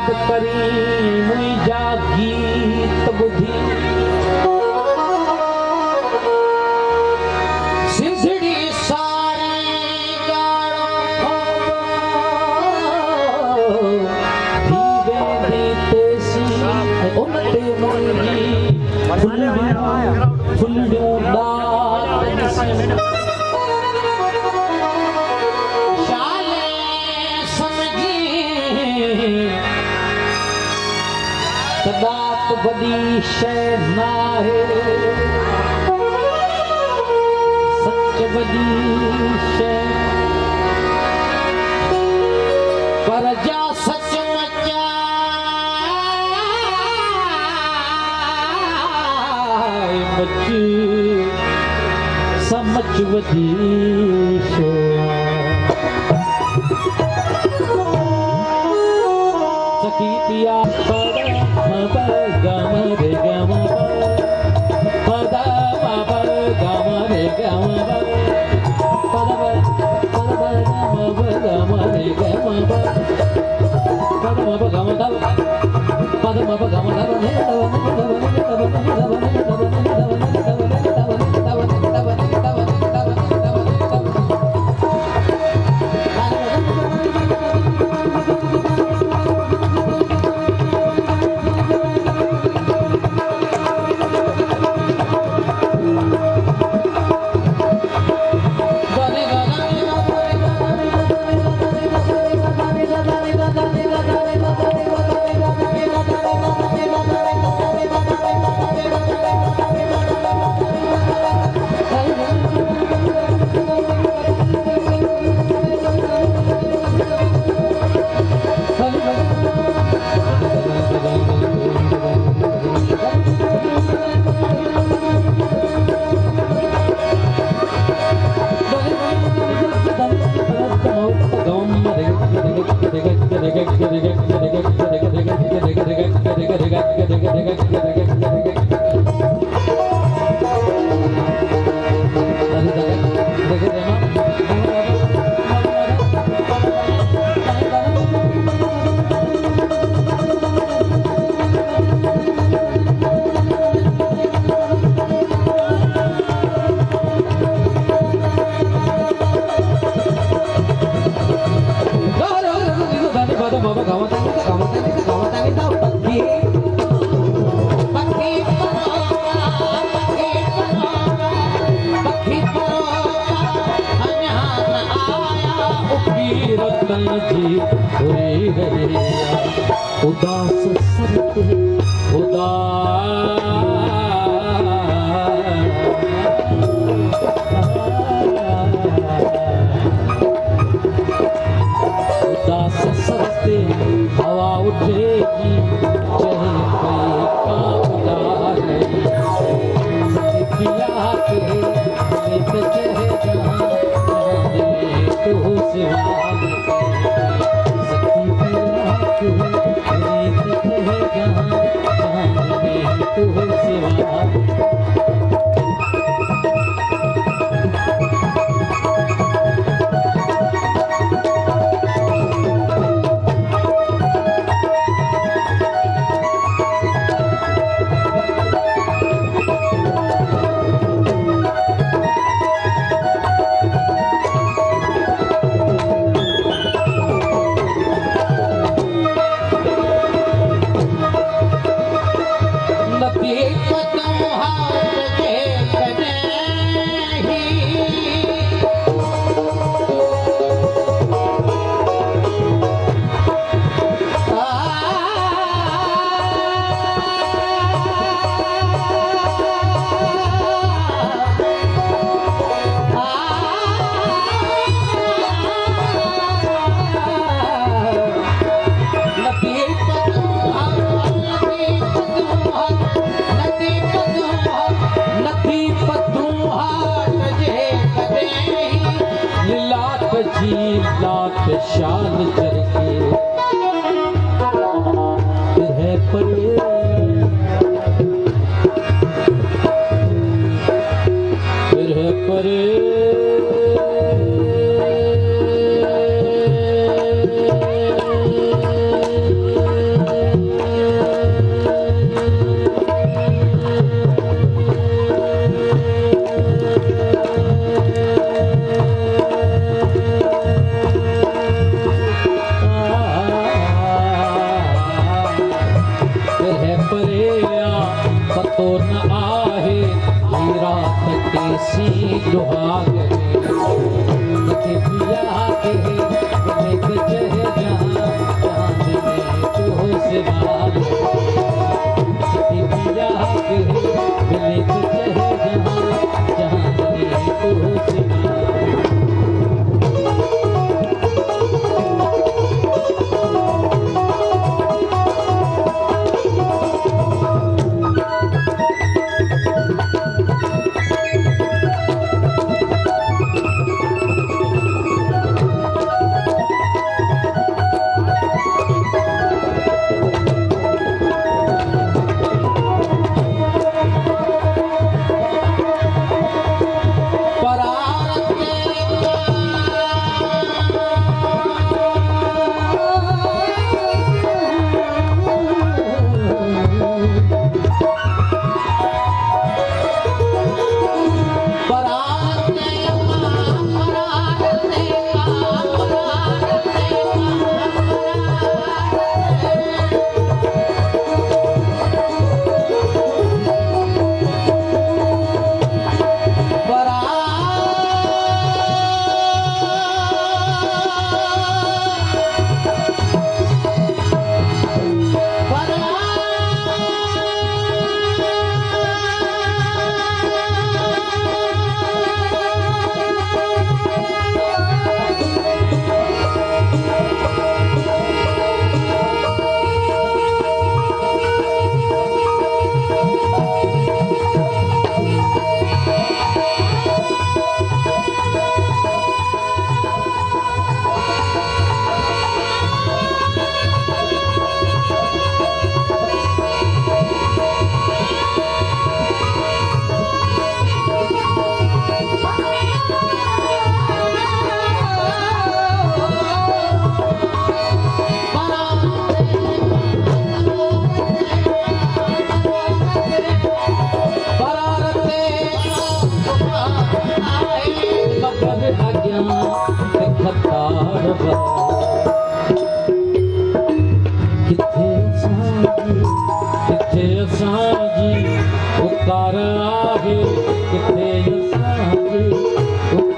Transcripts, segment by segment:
याद करी मुझा गीत बुधी सिंधड़ी सारी गाड़ो धीरे दीते सी उनते मंगी फुल्लियों दात शाले समझी सदात बड़ी शय ना है सच बड़ी शय पर जा सच मचा मच समझ वधी सखी पिया पर गम रे गम पद पर गम रे गम पद गम रे गम पद गम दव पद गम उदास सरते उदास सरते हवा उठेगी चहे कोई का उदार पिया के नित चहे जहाँ तू सिवा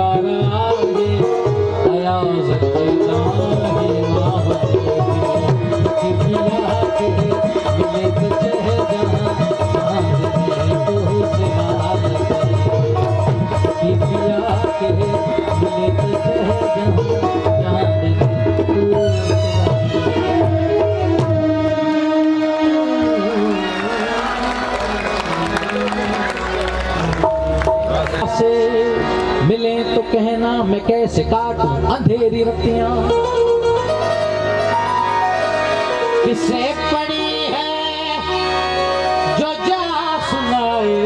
कार आगे दया सच्चे जाहे पिया के मिले तो चह जहाँ चांद में तो सिवाल कि पिया के मिले तो चह जहाँ चांद में तो से मिले तो कहना मैं कैसे काटूं अंधेरी रतियां किसे पड़ी है जो जा सुनाए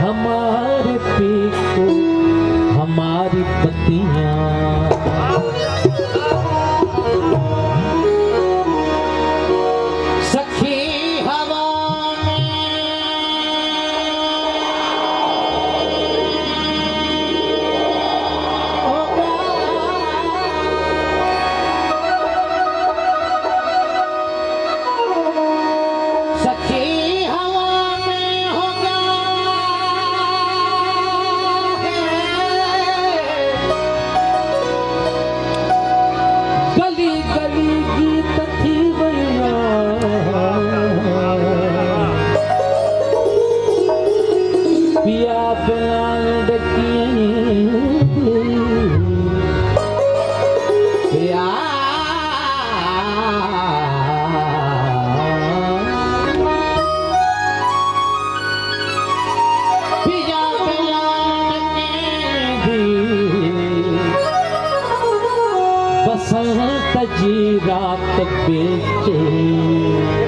हमारे पी को हमारी बत्तियां बसंत जी रात बेचे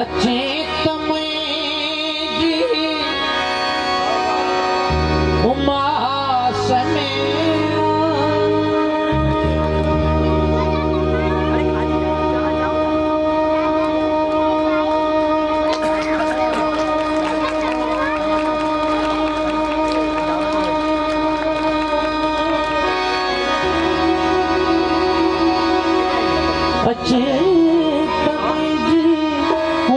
अचेत में जी उमास में अचेत में जी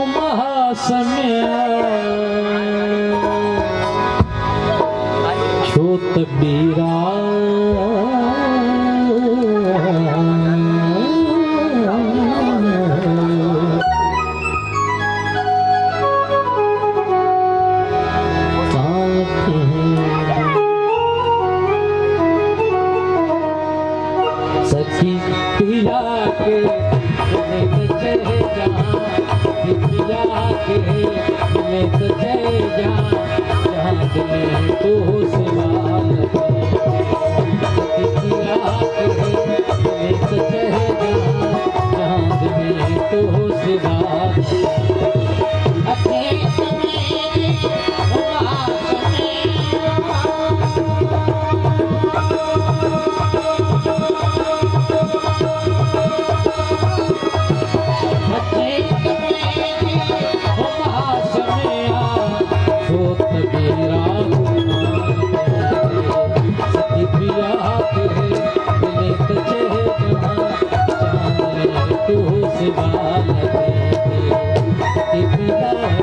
उमास में छोट बीरा सखी पिया के मिले तो चह जहाँ पिया के मिले तो चह जहाँ चांद में तो सिवाल सखी पिया के मिले तो चह जहाँ चांद में तो सिवाल अतीत मेरी उमास में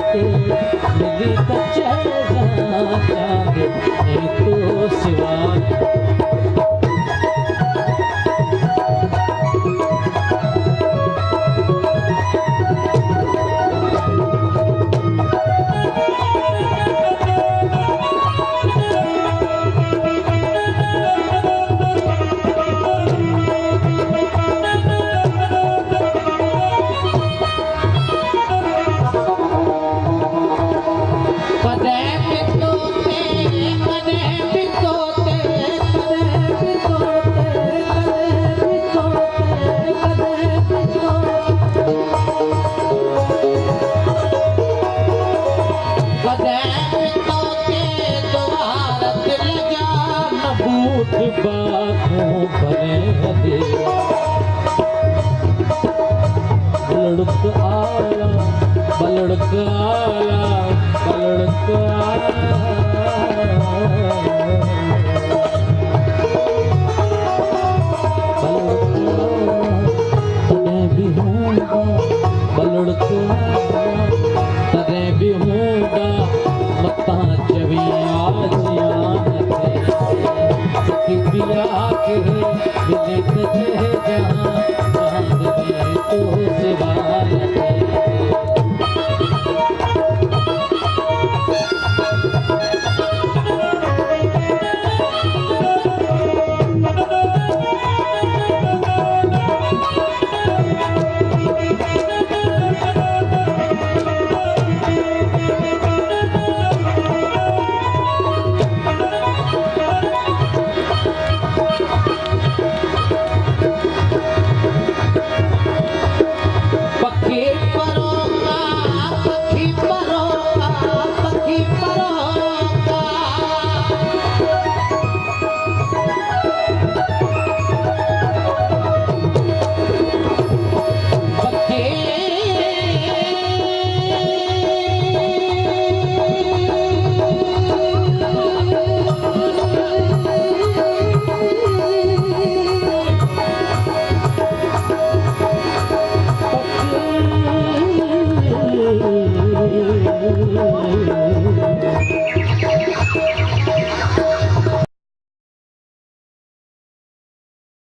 मिली तो चह जहाँ चांद में तो सिवाल बातों भरे दे बलड़क आया बलड़क आया बलड़क आया बलड़क भी होगा बलड़क जब आसियान पे सखी पिया के मिले तो चाहे जहाँ चांद में तो सिवान पे